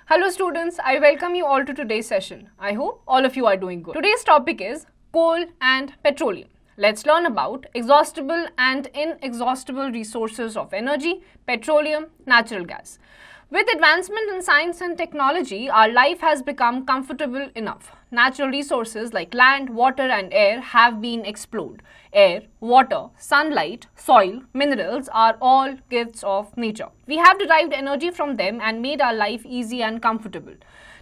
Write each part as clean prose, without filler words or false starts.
Hello students, I welcome you all to today's session. I hope all of you are doing good. Today's topic is coal and petroleum. Let's learn about exhaustible and inexhaustible resources of energy, petroleum, natural gas. With advancement in science and technology, our life has become comfortable enough. Natural resources like land, water and air have been explored. Air, water, sunlight, soil, minerals are all gifts of nature. We have derived energy from them and made our life easy and comfortable.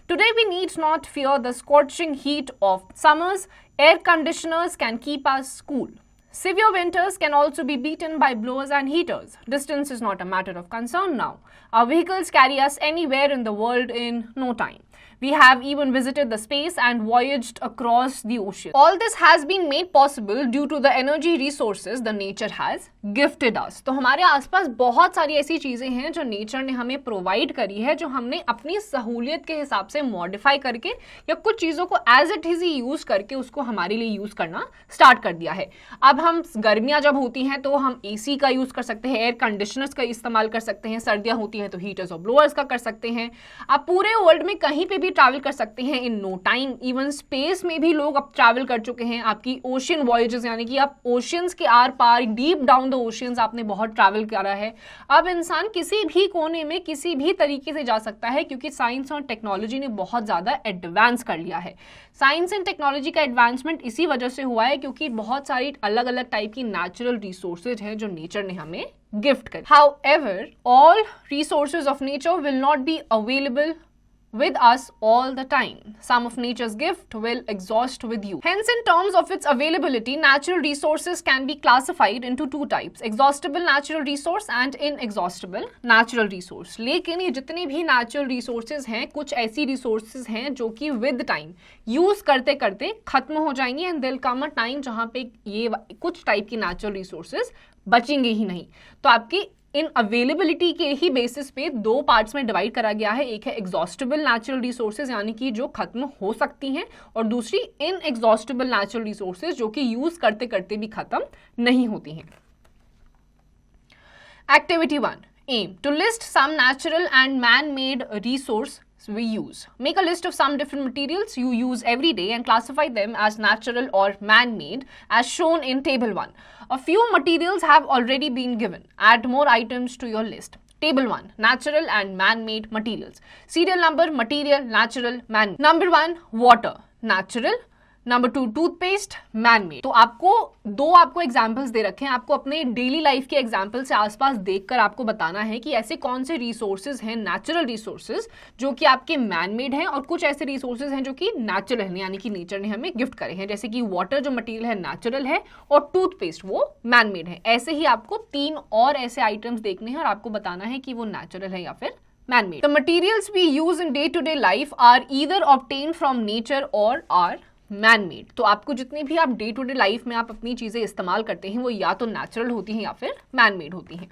Today we need not fear the scorching heat of summers. Air conditioners can keep us cool. Severe winters can also be beaten by blowers and heaters. Distance is not a matter of concern now. Our vehicles carry us anywhere in the world in no time. We have even visited the space and voyaged across the ocean. All this has been made possible due to the energy resources the nature has gifted us. तो हमारे आसपास बहुत सारी ऐसी चीजें हैं जो nature ने हमें प्रोवाइड करी है, जो हमने अपनी सहूलियत के हिसाब से मॉडिफाई करके या कुछ चीजों को एज इट इज ही यूज करके उसको हमारे लिए यूज करना स्टार्ट कर दिया है. अब हम गर्मियां जब होती हैं तो हम एसी का यूज कर सकते हैं, एयर कंडीशनर्स का इस्तेमाल कर सकते हैं. सर्दियां होती हैं तो हीटर्स और ब्लोअर्स का कर सकते हैं. आप पूरे वर्ल्ड में कहीं पे भी ट्रैवल कर सकते हैं in no time. Even space में भी लोग अब ट्रैवल कर चुके हैं. आपकी ओशियन वॉयजेस, यानी कि आप ओशियंस के आर पार, डीप डाउन द ओशियंस आपने बहुत ट्रैवल करा है. अब इंसान किसी भी कोने में किसी भी तरीके से जा सकता है, क्योंकि साइंस और टेक्नोलॉजी ने बहुत ज्यादा एडवांस कर लिया है. साइंस एंड टेक्नोलॉजी का एडवांसमेंट इसी वजह से हुआ है क्योंकि बहुत सारी अलग अलग टाइप की नेचुरल रिसोर्सेज हैं जो नेचर ने हमें गिफ्ट करी. However, all resources of nature will not be available with us all the time. Some of nature's gift will exhaust with you. Hence, in terms of its availability, natural resources can be classified into two types: exhaustible natural resource and inexhaustible natural resource. लेकिन ये जितने भी natural resources हैं, कुछ ऐसी resources हैं जो कि with time use करते करते खत्म हो जाएंगी, and there'll come a time जहाँ पे ये कुछ type की natural resources बचेंगे ही नहीं. तो आपकी इन अवेलेबिलिटी के ही बेसिस पे दो पार्ट्स में डिवाइड करा गया है. एक है एग्जॉस्टेबल नेचुरल रिसोर्सेज, यानी कि जो खत्म हो सकती हैं, और दूसरी इनएग्जॉस्टेबल नेचुरल रिसोर्सेज जो कि यूज करते करते भी खत्म नहीं होती हैं. Activity 1. Aim to list some natural and man made resource we use. Make a list of some different materials you use every day and classify them as natural or man-made as shown in table 1. A few materials have already been given. Add more items to your list. Table 1. Natural and man-made materials. Serial number, material, natural, man. Number 1. Water. Natural. Number 2 toothpaste, man made. तो आपको examples दे रखे हैं. आपको अपने daily life के example से आसपास देखकर आपको बताना है कि ऐसे कौन से रिसोर्सेज हैं, नेचुरल रिसोर्सेज, जो कि आपके मैन मेड हैं, और कुछ ऐसे रिसोर्सेज हैं जो कि नेचुरल हैं, यानी कि नेचर ने हमें गिफ्ट करे हैं. जैसे कि वाटर जो मटेरियल है नेचुरल है, और टूथपेस्ट वो मैन मेड है. ऐसे ही आपको 3 और ऐसे आइटम्स देखने हैं और आपको बताना है कि वो नेचुरल है या फिर man made. The materials we use in day to day life are either obtain from nature और आर मैन मेड. तो आपको जितनी भी आप डे टू डे लाइफ में आप अपनी चीजें इस्तेमाल करते हैं वो या तो नेचुरल होती हैं या फिर मैन मेड होती हैं.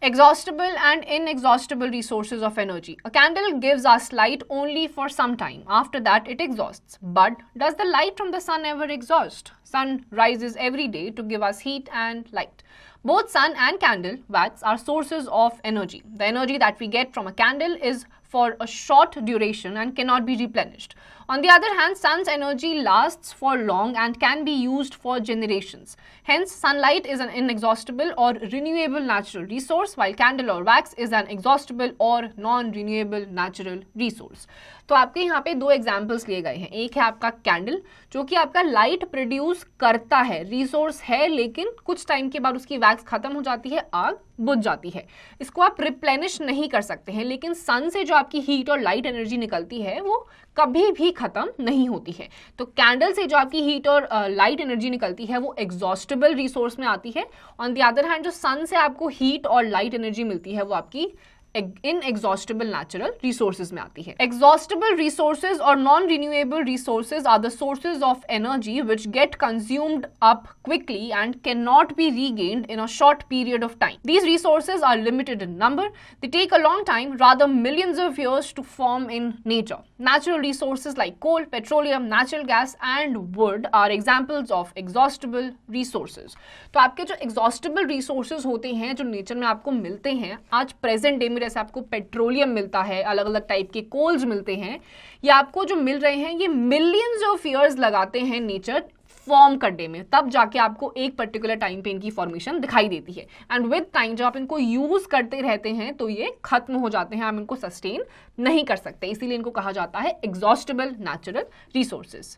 Exhaustible and inexhaustible resources of energy. A candle gives us light only for some time. After that, it exhausts. But does the light from the sun ever exhaust? Sun rises every day to give us heat and light. Both sun and candle wax are sources of energy. The energy that we get from a candle is for a short duration and cannot be replenished. On the other hand, sun's energy lasts for long and can be used for generations. Hence, sunlight is an inexhaustible or renewable natural resource, while candle or wax is an exhaustible or non-renewable natural resource. तो आपके यहाँ पे 2 examples लिए गए हैं. एक है आपका कैंडल, जो कि आपका लाइट प्रोड्यूस करता है, रिसोर्स है, लेकिन कुछ टाइम के बाद उसकी वैक्स खत्म हो जाती है, आग बुझ जाती है. इसको आप रिप्लेनिश नहीं कर सकते हैं. लेकिन सन से जो आपकी हीट और लाइट एनर्जी निकलती है वो कभी भी खत्म नहीं होती है. तो कैंडल से जो आपकी हीट और लाइट एनर्जी निकलती है वो एग्जॉस्टेबल रिसोर्स में आती है. ऑन द अदर हैंड, जो सन से आपको हीट और लाइट एनर्जी मिलती है वो आपकी inexhaustible natural resources में आती है. Exhaustible resources or non-renewable resources are the sources of energy which get consumed up quickly and cannot be regained in a short period of time. These resources are limited in number. They take a long time, rather millions of years to form in nature. Natural resources like coal, petroleum, natural gas and wood are examples of exhaustible resources. तो आपके जो exhaustible resources होते हैं जो nature में आपको मिलते हैं, आज प्रेजेंट डे में जैसे आपको पेट्रोलियम मिलता है, अलग अलग टाइप के कोल्स मिलते हैं, ये आपको जो मिल रहे हैं ये मिलियंस ऑफ ईयर्स लगाते हैं नेचर फॉर्म करने में, तब जाके आपको एक पर्टिकुलर टाइम पे इनकी फॉर्मेशन दिखाई देती है। एंड विद टाइम जब आप इनको यूज करते रहते हैं तो ये खत्म हो जाते हैं, आप इनको सस्टेन नहीं कर सकते, इसीलिए इनको कहा जाता है exhaustible natural resources.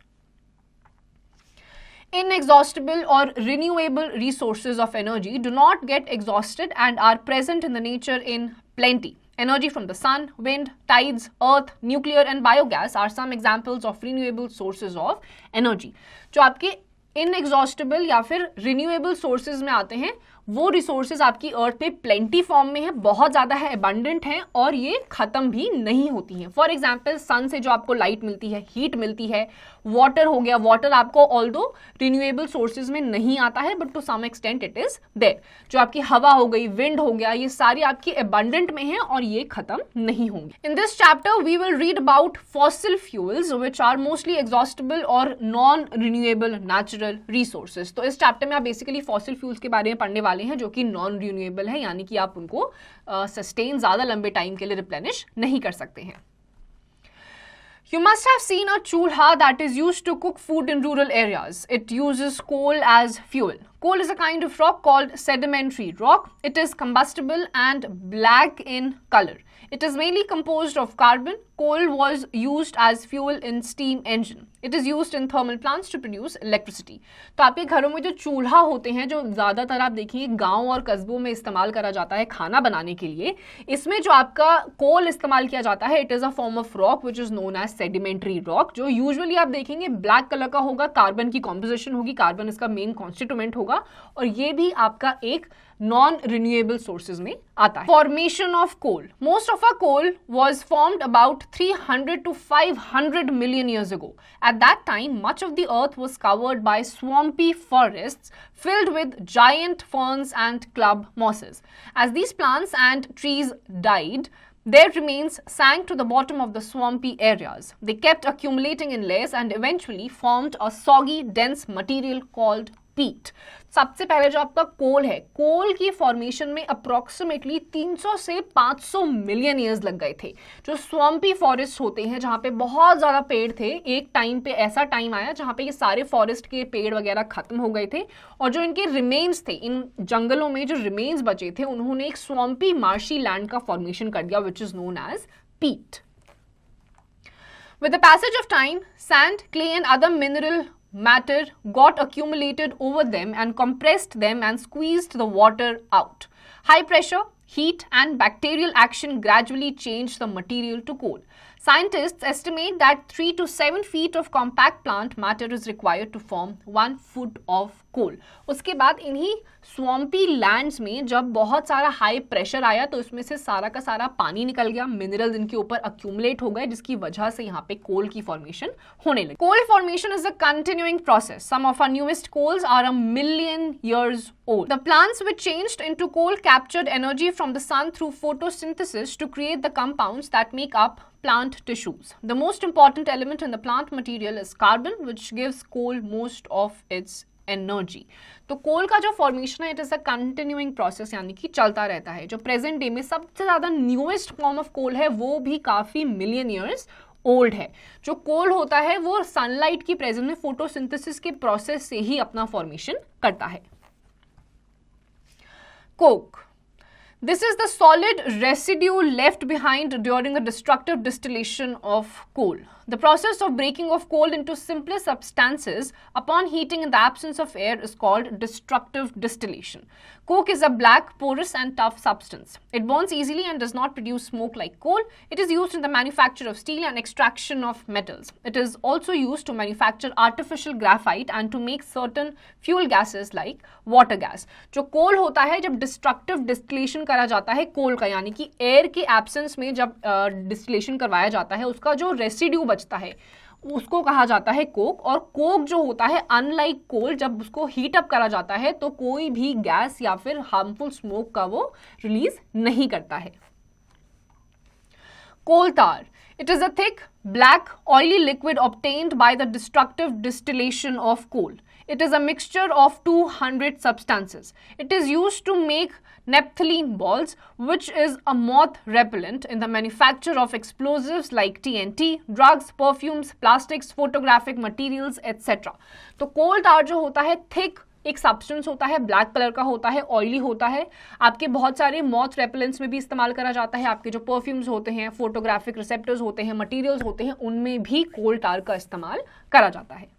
Inexhaustible or renewable resources of energy do not get exhausted and are present in the nature in plenty. Energy from the sun, wind, tides, earth, nuclear and biogas are some examples of renewable sources of energy. जो आपके inexhaustible या फिर renewable sources में आते हैं, वो resources आपकी अर्थ पे प्लेंटी फॉर्म में है, बहुत ज़्यादा है, अबंडेंट है और ये खत्म भी नहीं होती हैं। फॉर एग्जाम्पल सन से जो आपको लाइट मिलती है, हीट मिलती है, वाटर हो गया, वाटर आपको ऑल्दो रिन्यूएबल सोर्सेज में नहीं आता है but to some extent it is there. जो आपकी हवा हो गई, विंड हो गया, ये सारी आपकी अबंडेंट में है और ये खत्म नहीं होंगे। In this chapter we will read about fossil fuels which are mostly exhaustible और नॉन रिन्यूएबल नेचुरल रिसोर्सेज। तो इस चैप्टर में आप बेसिकली फॉसिल फ्यूल्स के बारे में पढ़ने वाले हैं जो कि नॉन रिन्यूएबल है, यानी कि आप उनको सस्टेन ज्यादा लंबे टाइम के लिए रिप्लेनिश नहीं कर सकते हैं। You must have seen a chulha that is used to cook food in rural areas. It uses coal as fuel. Coal is a kind of rock called sedimentary rock. It is combustible and black in color. It is mainly composed of carbon. Coal was used as fuel in steam engine. It is used in thermal plants to produce electricity. तो आपके घरों में जो चूल्हा होते हैं, जो ज़्यादातर आप देखिए गांव और कस्बों में इस्तेमाल करा जाता है खाना बनाने के लिए, इसमें जो आपका कोल इस्तेमाल किया जाता है, it is a form of rock which is known as sedimentary rock, जो यूजुअली आप देखेंगे ब्लैक कलर का होगा, कार्बन की कॉम्पोजिशन होगी, कार्बन इसका मेन कॉन्स्टिट्यूएंट होगा और ये भी आपका एक नॉन रिन्यूएबल सोर्सेज में आता है। Formation of coal, most of a coal was formed about 300 to 500 million years ago. At that time, much of the earth was covered by swampy forests filled with giant ferns and club mosses. As these plants and trees died, their remains sank to the bottom of the swampy areas. They kept accumulating in layers and eventually formed a soggy, dense material called पीट। सबसे पहले जो आपका कोल है, कोल की formation में approximately 300 से 500 million years लग गए थे। जो स्वम्पी फॉरेस्ट होते हैं जहाँ पे बहुत ज़्यादा पेड़ थे, एक टाइम पे ऐसा टाइम आया जहाँ पे ये सारे फॉरेस्ट के पेड़ वगैरह खत्म हो गए थे और जो इनके रिमेन्स थे, इन जंगलों में जो रिमेन्स बचे थे, उन्होंने एक स्वम्पी मार्शी लैंड का फॉर्मेशन कर दिया विच इज नोन एज पीट। With the passage of time, sand, clay and other mineral matter got accumulated over them and compressed them and squeezed the water out. High pressure, heat and bacterial action gradually changed the material to coal. Scientists estimate that 3 to 7 feet of compact plant matter is required to form 1 foot of coal. उसके बाद इन्हीं स्वम्पी lands में जब बहुत सारा high pressure आया तो इसमें से सारा का सारा पानी निकल गया, मिनरल्स इनके ऊपर अक्यूमुलेट हो गए, जिसकी वजह से यहाँ पे कोल की फॉर्मेशन होने लगी। Coal formation is a continuing process. Some of our newest coals are 1 million years old. The plants which changed into coal captured energy from the sun through photosynthesis to create the compounds that make up plant tissues. The most important element in the plant material is carbon, which gives coal most of its energy. तो कोल का जो formation है it is a continuing process, यानी कि चलता रहता है। जो प्रेजेंट डे में सबसे ज़्यादा न्यूएस्ट फॉर्म ऑफ कोल है वो भी काफ़ी मिलियन ईयर्स ओल्ड है। जो कोल होता है वो सनलाइट की प्रेजेंस में फोटोसिंथेसिस के प्रोसेस से ही अपना फॉर्मेशन करता है। Coke, this is the solid residue left behind during the destructive distillation of coal. The process of breaking of coal into simpler substances upon heating in the absence of air is called destructive distillation. Coke is a black, porous and tough substance. It burns easily and does not produce smoke like coal. It is used in the manufacture of steel and extraction of metals. It is also used to manufacture artificial graphite and to make certain fuel gases like water gas. जो कोल होता है जब destructive distillation करा जाता है कोल का, यानी कि एयर के एब्सेंस में जब डिस्टिलेशन करवाया जाता है, उसका जो रेसिड्यू बचता है उसको कहा जाता है कोक। और कोक जो होता है अनलाइक कोल, जब उसको हीट अप करा जाता है तो कोई भी गैस या फिर हार्मफुल स्मोक का वो रिलीज नहीं करता है। कोल तार, it is a thick, black, oily liquid obtained by the destructive distillation of coal. It is a mixture of 200 substances. It is used to make naphthalene balls, which is a moth repellent in the manufacture of explosives like TNT, drugs, perfumes, plastics, photographic materials, etc. तो कोल टार जो होता है thick एक substance होता है, black colour का होता है, ऑयली होता है, आपके बहुत सारे मॉथ रेपेलेंट्स में भी इस्तेमाल करा जाता है, आपके जो परफ्यूम्स होते हैं, फोटोग्राफिक रिसेप्टर्स होते हैं, मटेरियल्स होते हैं, उनमें भी कोल टार का इस्तेमाल करा जाता है.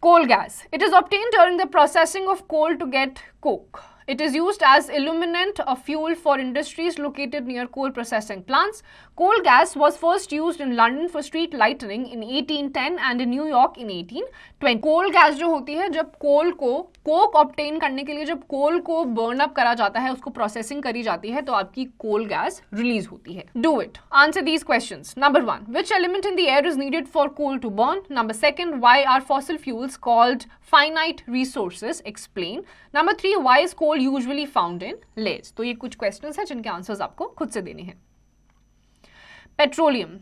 Coal gas. It is obtained during the processing of coal to get coke. It is used as illuminant, a fuel for industries located near coal processing plants. Coal gas was first used in London for street lighting in 1810 and in New York in 1820. Coal gas जो होती है, जब कोल को Coke obtain करने के लिए जब कोल को बर्न अप करा जाता है, उसको प्रोसेसिंग करी जाती है, तो आपकी कोल गैस रिलीज होती है. Do it. Answer these questions. Number 1, which element in the air is needed for coal to burn? Number 2, why are fossil fuels called finite resources? Explain. Number 3, why is coal usually found in layers? तो ये कुछ questions हैं जिनके answers आपको खुद से देने हैं. Petroleum.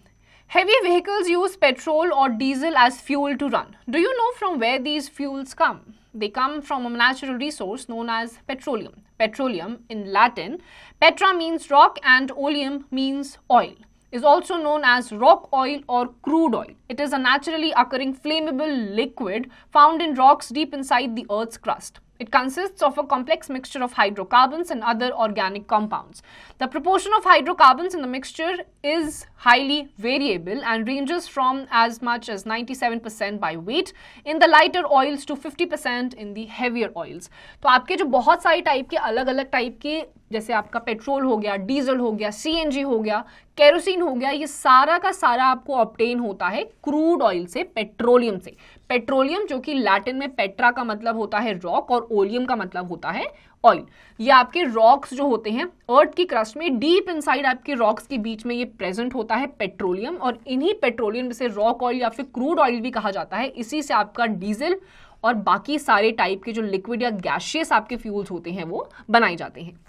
Heavy vehicles use petrol or diesel as fuel to run. Do you know from where these fuels come? They come from a natural resource known as petroleum. Petroleum in Latin, petra means rock and oleum means oil. Is also known as rock oil or crude oil. It is a naturally occurring flammable liquid found in rocks deep inside the Earth's crust. It consists of a complex mixture of hydrocarbons and other organic compounds. The proportion of hydrocarbons in the mixture is highly variable and ranges from as much as 97% by weight in the lighter oils to 50% in the heavier oils. तो आपके जो बहुत सारी type के अलग अलग type के, जैसे आपका पेट्रोल हो गया, डीजल हो गया, सीएनजी हो गया, केरोसिन हो गया, ये सारा का सारा आपको ऑब्टेन होता है क्रूड ऑयल से, पेट्रोलियम से. पेट्रोलियम जो कि लैटिन में पेट्रा का मतलब होता है रॉक और ओलियम का मतलब होता है ऑयल. ये आपके रॉक्स जो होते हैं अर्थ की क्रस्ट में, डीप इनसाइड आपके रॉक्स के बीच में ये प्रेजेंट होता है पेट्रोलियम, और इन्हीं पेट्रोलियम जिसे रॉक ऑयल या फिर क्रूड ऑयल भी कहा जाता है, इसी से आपका डीजल और बाकी सारे टाइप के जो लिक्विड या गैशियस आपके फ्यूल्स होते हैं वो बनाए जाते हैं.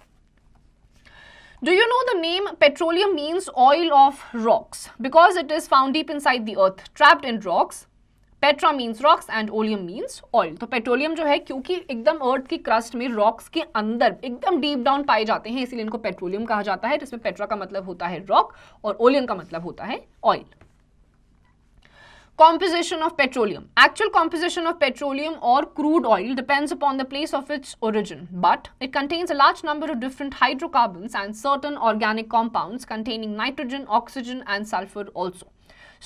Do you know the name petroleum means oil of rocks? Because it is found deep inside the earth, trapped in rocks. Petra means rocks and oleum means oil. तो petroleum जो है, क्योंकि एकदम अर्थ की क्रस्ट में रॉक्स के अंदर एकदम डीप डाउन पाए जाते हैं, इसीलिए इनको पेट्रोलियम कहा जाता है, जिसमें पेट्रा का मतलब होता है रॉक और ओलियम का मतलब होता है oil. Composition of petroleum. Actual composition of petroleum or crude oil depends upon the place of its origin, but it contains a large number of different hydrocarbons and certain organic compounds containing nitrogen, oxygen and sulfur also.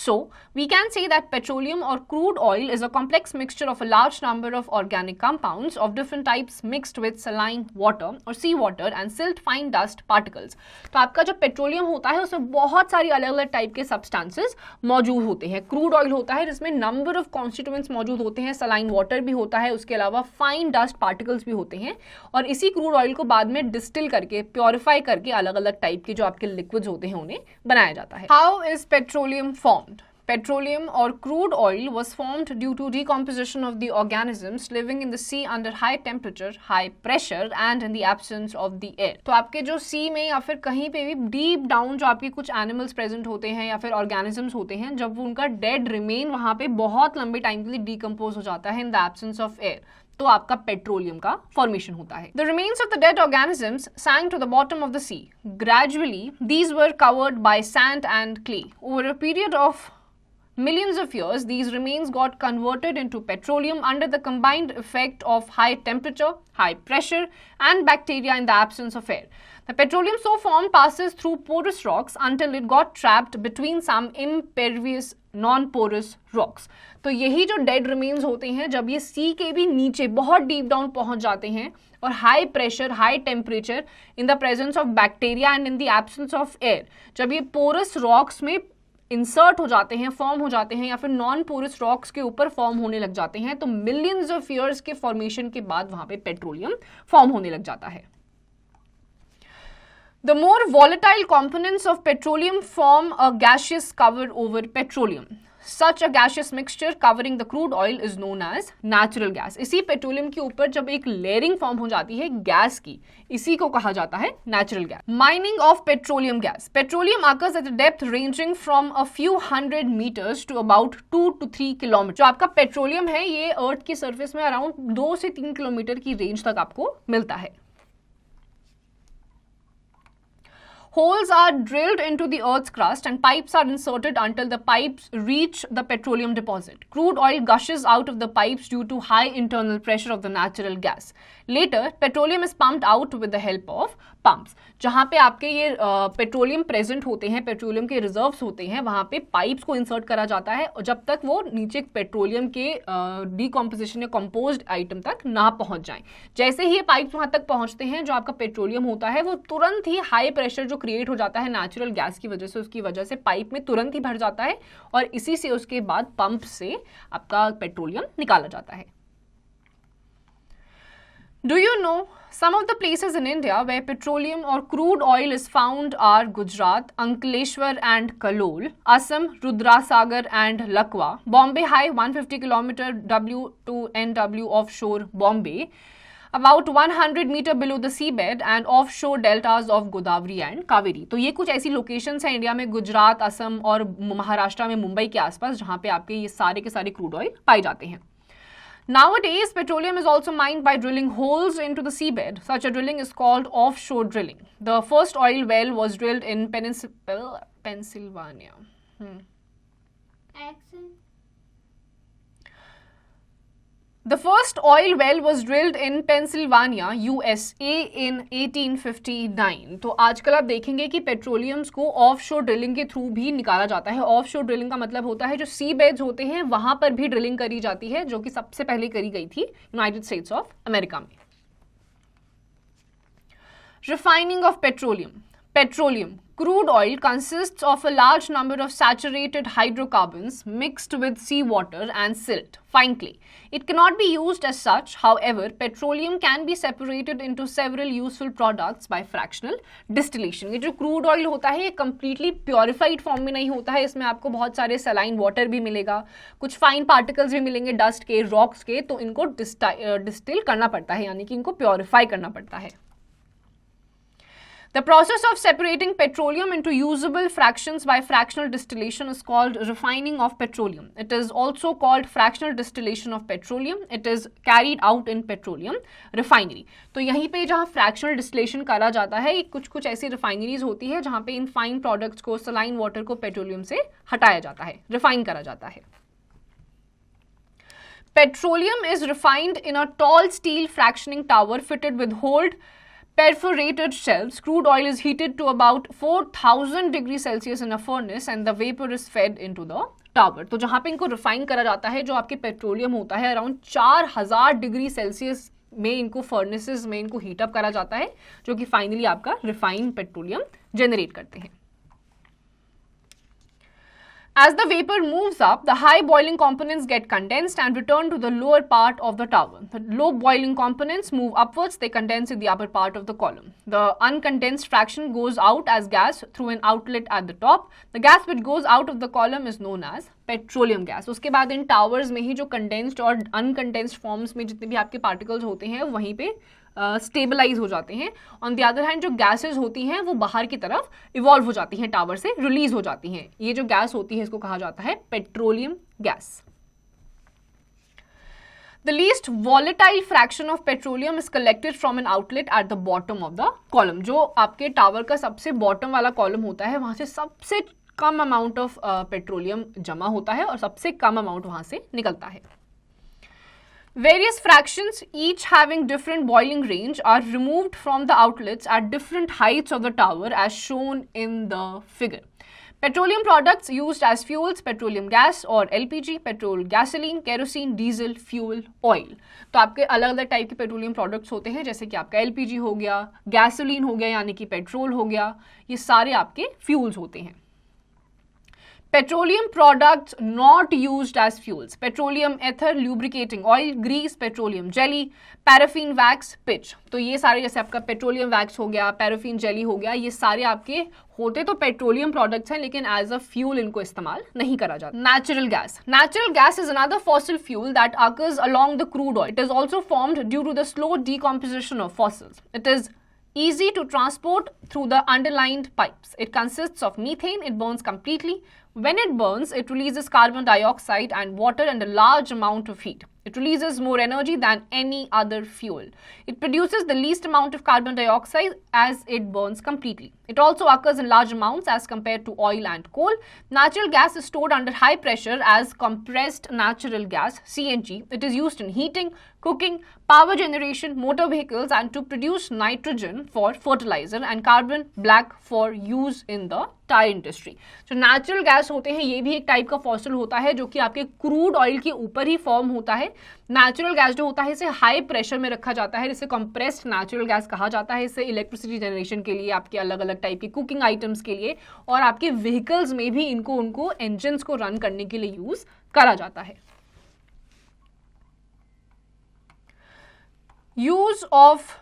So, we can say that petroleum or crude oil is a complex mixture of a large number of organic compounds of different types mixed with saline water or sea water and silt fine dust particles. तो आपका जो petroleum होता है उसमें बहुत सारी अलग अलग टाइप के सब्सटेंसेस मौजूद होते हैं. क्रूड ऑयल होता है जिसमें नंबर ऑफ कॉन्स्टिट्यूएंट्स मौजूद होते हैं, सलाइन वाटर भी होता है, उसके अलावा फाइन डस्ट पार्टिकल्स भी होते हैं, और इसी क्रूड ऑयल को बाद में डिस्टिल करके, प्योरीफाई करके अलग अलग टाइप के जो आपके लिक्विड्स होते हैं उन्हें बनाया जाता है. How is petroleum formed? Petroleum or crude oil was formed due to decomposition of the organisms living in the sea under high temperature, high pressure and in the absence of the air. तो आपके जो सी में या फिर कहीं पे भी deep down जो आपके कुछ एनिमल्स प्रेजेंट होते हैं या फिर ऑर्गेनिजम्स होते हैं, जब वो उनका डेड रिमेन वहां पे बहुत लंबे टाइम के लिए डिकम्पोज हो जाता है इन द एब्सेंस ऑफ एयर, तो आपका पेट्रोलियम का फॉर्मेशन होता है. The remains of the dead organisms sank to the bottom of the sea. Gradually, these were covered by sand and clay. Over a period of millions of years, these remains got converted into petroleum under the combined effect of high temperature, high pressure, and bacteria in the absence of air. The petroleum so formed passes through porous rocks until it got trapped between some impervious non-porous rocks. तो यही जो dead remains होते हैं, जब ये सी के भी नीचे बहुत डीप डाउन पहुंच जाते हैं और high pressure, high temperature, in the presence of bacteria and in the absence of air, जब ये पोरस रॉक्स में इंसर्ट हो जाते हैं, फॉर्म हो जाते हैं, या फिर नॉन पोरस रॉक्स के ऊपर फॉर्म होने लग जाते हैं, तो मिलियंस ऑफ ईयर्स के फॉर्मेशन के बाद वहां पे पेट्रोलियम फॉर्म होने लग जाता है. The more volatile components of petroleum form a gaseous cover over petroleum. such a gaseous mixture covering the crude oil is known as natural gas. इसी पेट्रोलियम के ऊपर जब एक लेयरिंग फॉर्म हो जाती है गैस की, इसी को कहा जाता है natural gas. Mining of petroleum gas. Petroleum occurs at a depth ranging from a few hundred meters to about 2 to 3 kilometre. जो आपका पेट्रोलियम है ये अर्थ की सरफेस में अराउंड 2 से 3 किलोमीटर की रेंज तक आपको मिलता है. Holes are drilled into the earth's crust and pipes are inserted until the pipes reach the petroleum deposit. Crude oil gushes out of the pipes due to high internal pressure of the natural gas. Later, petroleum is pumped out with the help of pumps. जहाँ पे आपके ये petroleum present होते हैं, petroleum के reserves होते हैं, वहाँ पे पाइप्स को इंसर्ट करा जाता है और जब तक वो नीचे पेट्रोलियम के डीकम्पोजिशन या कंपोज्ड आइटम तक ना पहुँच जाएं. जैसे ही ये पाइप्स वहाँ तक पहुँचते हैं, जो आपका पेट्रोलियम होता है वो तुरंत ही हाई प्रेशर जो क्रिएट हो जाता है नेचुरल गैस की वजह से, उसकी वजह से पाइप में तुरंत ही भर जाता है और इसी से उसके बाद पंप से आपका पेट्रोलियम निकाला जाता है. Do you know some of the places in India where petroleum or crude oil is found are Gujarat, Ankleshwar and Kalol, Assam, Rudrasagar and Lakwa, Bombay High 150 km W2NW offshore Bombay, about 100 meter below the seabed and offshore deltas of Godavari and Kaveri. तो ये कुछ ऐसी locations हैं India में, गुजरात, असम और महाराष्ट्र में मुंबई के आसपास, जहाँ पे आपके ये सारे के सारे क्रूड ऑयल पाए जाते हैं. Nowadays, petroleum is also mined by drilling holes into the seabed. Such a drilling is called offshore drilling. The first oil well was drilled in Pennsylvania. The first oil well was drilled in Pennsylvania, USA in 1859. तो आजकल आप देखेंगे कि petroleums को offshore drilling के through भी निकाला जाता है. ऑफशोर ड्रिलिंग का मतलब होता है जो सी बेड्स होते हैं वहां पर भी ड्रिलिंग करी जाती है, जो कि सबसे पहले करी गई थी यूनाइटेड स्टेट्स ऑफ अमेरिका में. Refining of petroleum. Petroleum, crude oil, consists of a large number of saturated hydrocarbons mixed with seawater and silt, fine clay. It cannot be used as such. However, petroleum can be separated into several useful products by fractional distillation. ये जो crude oil होता है ये completely purified form में नहीं होता है. इसमें आपको बहुत सारे saline water भी मिलेगा, कुछ fine particles भी मिलेंगे dust के, rocks के, तो इनको distill करना पड़ता है, यानी कि इनको purify करना पड़ता है. The process of separating petroleum into usable fractions by fractional distillation is called refining of petroleum. It is also called fractional distillation of petroleum. It is carried out in petroleum refinery. तो यहीं पे जहाँ fractional distillation करा जाता है, कुछ ऐसी refineries होती है जहाँ पे इन fine products को, saline water को petroleum से हटाया जाता है, refine करा जाता है. Petroleum is refined in a tall steel fractioning tower fitted with hold perforated shelves. Crude oil is heated to about 4000 degrees Celsius in a furnace and the vapor is fed into the tower. तो जहाँ पे इनको refine करा जाता है, जो आपके petroleum होता है अराउंड 4000 डिग्री सेल्सियस में इनको फर्नेसेस में इनको हीटअप करा जाता है, जो कि फाइनली आपका रिफाइंड पेट्रोलियम जनरेट करते हैं. As the vapor moves up, the high boiling components get condensed and return to the lower part of the tower. The low boiling components move upwards, they condense in the upper part of the column. The uncondensed fraction goes out as gas through an outlet at the top. The gas which goes out of the column is known as petroleum gas. उसके बाद इन towers में ही जो condensed और uncondensed forms में जितने भी आपके particles होते हैं वहीं पे स्टेबलाइज हो जाते हैं. ऑन द अदर हैंड जो गैसेज होती हैं वो बाहर की तरफ इवॉल्व हो जाती हैं, टावर से रिलीज हो जाती हैं. ये जो गैस होती है इसको कहा जाता है petroleum gas. The least volatile fraction of petroleum is collected from an outlet at the bottom of the column. जो आपके टावर का सबसे बॉटम वाला कॉलम होता है वहां से सबसे कम अमाउंट ऑफ पेट्रोलियम जमा होता है और सबसे कम अमाउंट वहां से निकलता है. Various fractions, each having different boiling range, are removed from the outlets at different heights of the tower as shown in the figure. Petroleum products used as fuels, petroleum gas or LPG, petrol, gasoline, kerosene, diesel, fuel, oil. तो आपके अलग अलग type के petroleum products होते हैं, जैसे कि आपका LPG हो गया, गैसोलीन हो गया यानी कि पेट्रोल हो गया, ये सारे आपके फ्यूल्स होते हैं. Petroleum products not used as fuels: petroleum ether, lubricating oil, grease, petroleum jelly, paraffin wax, pitch. तो ये सारे जैसे आपका पेट्रोलियम वैक्स हो गया, पैराफिन जेली हो गया, ये सारे आपके होते तो पेट्रोलियम प्रोडक्ट्स हैं लेकिन एज अ फ्यूल इनको इस्तेमाल नहीं करा जाता. Natural gas. Natural gas is another fossil fuel that occurs along the crude oil. It is also formed due to the slow decomposition of fossils. It is easy to transport through the underlined pipes. It consists of methane. It burns completely. When it burns, it releases carbon dioxide and water and a large amount of heat. It releases more energy than any other fuel. It produces the least amount of carbon dioxide as it burns completely. It also occurs in large amounts as compared to oil and coal. Natural gas is stored under high pressure as compressed natural gas, CNG. It is used in heating, cooking, power generation, motor vehicles, and to produce nitrogen for fertilizer and carbon black for use in the tyre industry. जो natural gas होते हैं ये भी एक type का fossil होता है जो कि आपके क्रूड ऑयल के ऊपर ही फॉर्म होता है. नेचुरल गैस जो होता है इसे हाई प्रेशर में रखा जाता है, जिसे कंप्रेस्ड नेचुरल गैस कहा जाता है. इसे इलेक्ट्रिसिटी जनरेशन के लिए, आपके अलग अलग टाइप के कुकिंग आइटम्स के लिए और आपके व्हीकल्स में भी उनको इंजन्स को रन करने के लिए यूज करा जाता है. Use of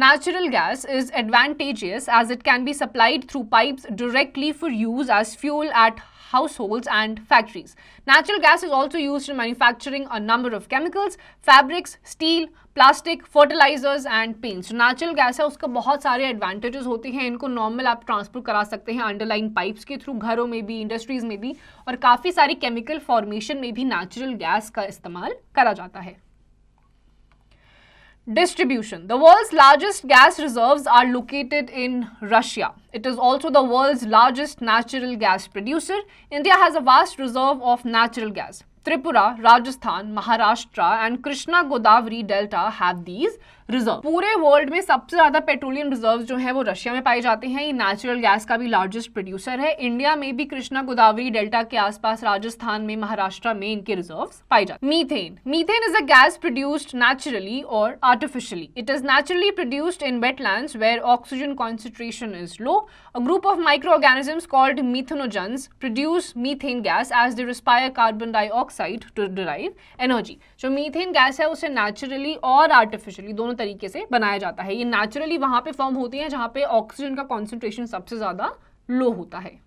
natural gas is advantageous as it can be supplied through pipes directly for use as fuel at households and factories. Natural gas is also used in manufacturing a number of chemicals, fabrics, steel, plastic, fertilizers and paints. जो natural gas है उसका बहुत सारे advantages होते हैं. इनको normal आप transport करा सकते हैं अंडरलाइन पाइप्स के थ्रू, घरों में भी, इंडस्ट्रीज में भी, और काफ़ी सारी केमिकल फॉर्मेशन में भी नेचुरल गैस का इस्तेमाल करा जाता है. Distribution. The world's largest gas reserves are located in Russia. It is also the world's largest natural gas producer. India has a vast reserve of natural gas. Tripura, Rajasthan, Maharashtra and Krishna Godavari Delta have these reserve. पूरे world में सबसे ज्यादा petroleum reserve जो है वो Russia में पाए जाते हैं. ये नेचुरल गैस का भी लार्जेस्ट प्रोड्यूसर है. इंडिया में भी कृष्णा गोदावरी डेल्टा के आसपास, राजस्थान में, महाराष्ट्र में इनके रिजर्व्स पाए जाते हैं. Methane. Methane is a gas produced naturally और artificially. It is naturally produced in wetlands where oxygen concentration is low. A group of microorganisms called methanogens produce methane gas as they respire carbon dioxide to derive energy. जो methane gas है उसे naturally और artificially दोनों तरीके से बनाया जाता है. ये नेचुरली वहां पे फॉर्म होती है जहां पे ऑक्सीजन का कॉन्सेंट्रेशन सबसे ज्यादा लो होता है.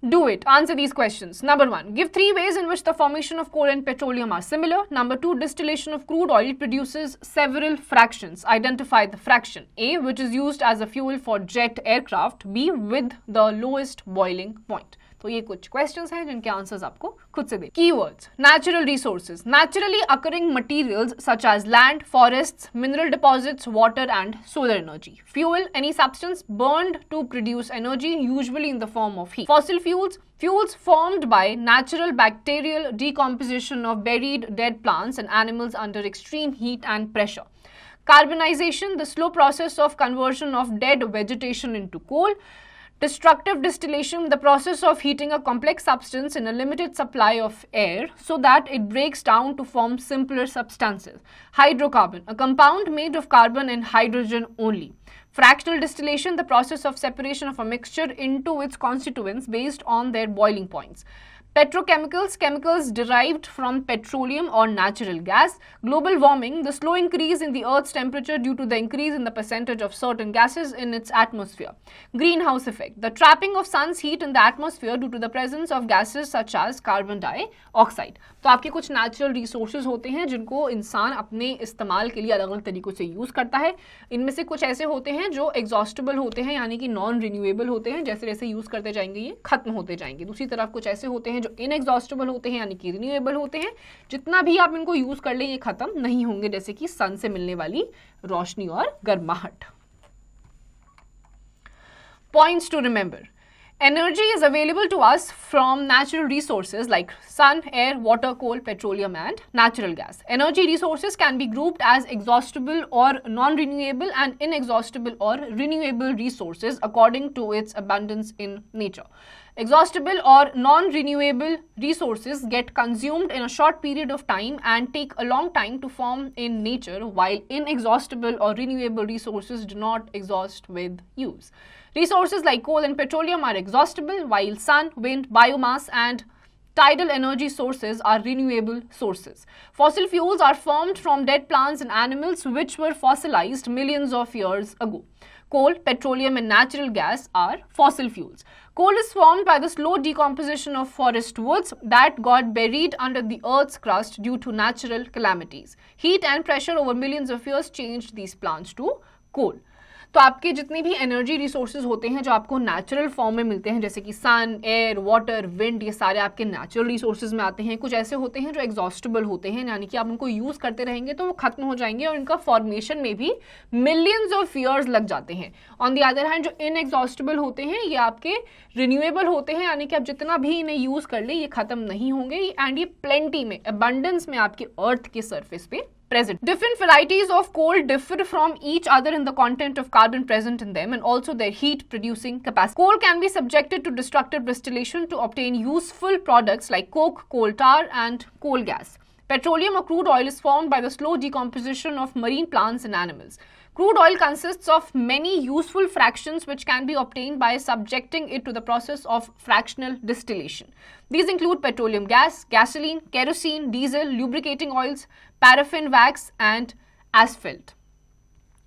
Do it. Answer these questions. Number 1. Give 3 ways in which the formation of coal and petroleum are similar. Number 2. Distillation of crude oil produces several fractions. Identify the fraction. A. Which is used as a fuel for jet aircraft. B. With the lowest boiling point. तो ये कुछ questions हैं जिनके answers आपको खुद से दे. Keywords. Natural resources. Naturally occurring materials such as land, forests, mineral deposits, water and solar energy. Fuel. Any substance burned to produce energy, usually in the form of heat. Fossil fuels. Fuels formed by natural bacterial decomposition of buried dead plants and animals under extreme heat and pressure. Carbonization. The slow process of conversion of dead vegetation into coal. Destructive distillation, the process of heating a complex substance in a limited supply of air so that it breaks down to form simpler substances. Hydrocarbon, a compound made of carbon and hydrogen only. Fractional distillation, the process of separation of a mixture into its constituents based on their boiling points. Petrochemicals, chemicals derived from petroleum or natural gas. Global warming, the slow increase in the Earth's temperature due to the increase in the percentage of certain gases in its atmosphere. Greenhouse effect, the trapping of sun's heat in the atmosphere due to the presence of gases such as carbon dioxide. तो आपके कुछ natural resources होते हैं जिनको इंसान अपने इस्तेमाल के लिए अलग अलग तरीकों से यूज करता है. इनमें से कुछ ऐसे होते हैं जो एग्जॉस्टेबल होते हैं यानी कि नॉन रिन्यूएबल होते हैं, जैसे जैसे यूज करते जाएंगे ये खत्म होते जाएंगे. दूसरी तरफ कुछ ऐसे होते हैं जो इनएग्जॉस्टेबल होते हैं यानी कि रिन्यूएबल होते हैं. जितना भी आप इनको यूज कर लें ये खत्म नहीं होंगे, जैसे कि सन से मिलने वाली रोशनी और गर्माहट. Points to remember. Energy is available to us from natural resources like sun, air, water, coal, petroleum and natural gas. Energy resources can be grouped as exhaustible or non-renewable and inexhaustible or renewable resources according to its abundance in nature. Exhaustible or non-renewable resources get consumed in a short period of time and take a long time to form in nature, while inexhaustible or renewable resources do not exhaust with use. Resources like coal and petroleum are exhaustible, while sun, wind, biomass, and tidal energy sources are renewable sources. Fossil fuels are formed from dead plants and animals which were fossilized millions of years ago. Coal, petroleum, and natural gas are fossil fuels. Coal is formed by the slow decomposition of forest woods that got buried under the earth's crust due to natural calamities. Heat and pressure over millions of years changed these plants to coal. तो आपके जितने भी energy resources होते हैं जो आपको natural form में मिलते हैं, जैसे कि सन, एयर, वाटर, विंड, ये सारे आपके नेचुरल रिसोर्सेज में आते हैं. कुछ ऐसे होते हैं जो एग्जॉस्टेबल होते हैं, यानी कि आप उनको यूज करते रहेंगे तो वो खत्म हो जाएंगे और इनका फॉर्मेशन में भी मिलियंस ऑफ ईयर्स लग जाते हैं. ऑन द अदर हैंड जो इनएग्जॉस्टेबल होते हैं ये आपके रिन्यूएबल होते हैं, यानी कि आप जितना भी इन्हें यूज कर ले ये खत्म नहीं होंगे एंड ये प्लेंटी में, अबंडेंस में आपके अर्थ के सरफेस पे present. Different varieties of coal differ from each other in the content of carbon present in them and also their heat producing capacity. Coal can be subjected to destructive distillation to obtain useful products like coke, coal tar, and coal gas. Petroleum or crude oil is formed by the slow decomposition of marine plants and animals. Crude oil consists of many useful fractions which can be obtained by subjecting it to the process of fractional distillation. These include petroleum gas, gasoline, kerosene, diesel, lubricating oils, paraffin wax, and asphalt.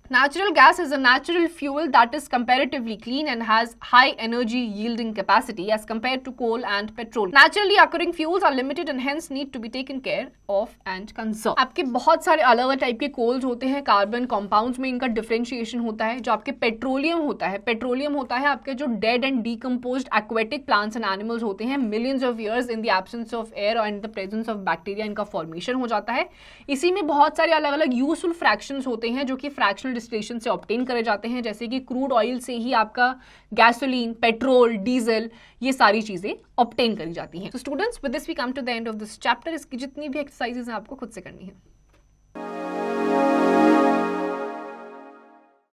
Natural gas is a natural fuel that is comparatively clean and has high energy yielding capacity as compared to coal and petrol. Naturally occurring fuels are limited and hence need to be taken care of and conserved. आपके बहुत सारे अलग अलग type के Coles होते हैं, carbon compounds में इनका डिफरेंशिएशन होता है. जो आपके पेट्रोलियम होता है, पेट्रोलियम होता है आपके जो dead and decomposed aquatic plants and animals होते हैं, millions of years in the absence of air और in the presence of bacteria इनका फॉर्मेशन हो जाता है. इसी में बहुत सारे अलग अलग यूजफुल फ्रैक्शंस होते हैं जो कि फ्रैक्शनल डिस्टिलेशन से ऑब्टेन करे जाते हैं, जैसे कि क्रूड ऑयल से ही आपका गैसोलीन, पेट्रोल, डीजल, ये सारी चीजें ऑब्टेन करी जाती हैं. तो students, with this we come to the end of this chapter. इसकी जितनी भी एक्सरसाइजेज हैं आपको खुद से करनी है.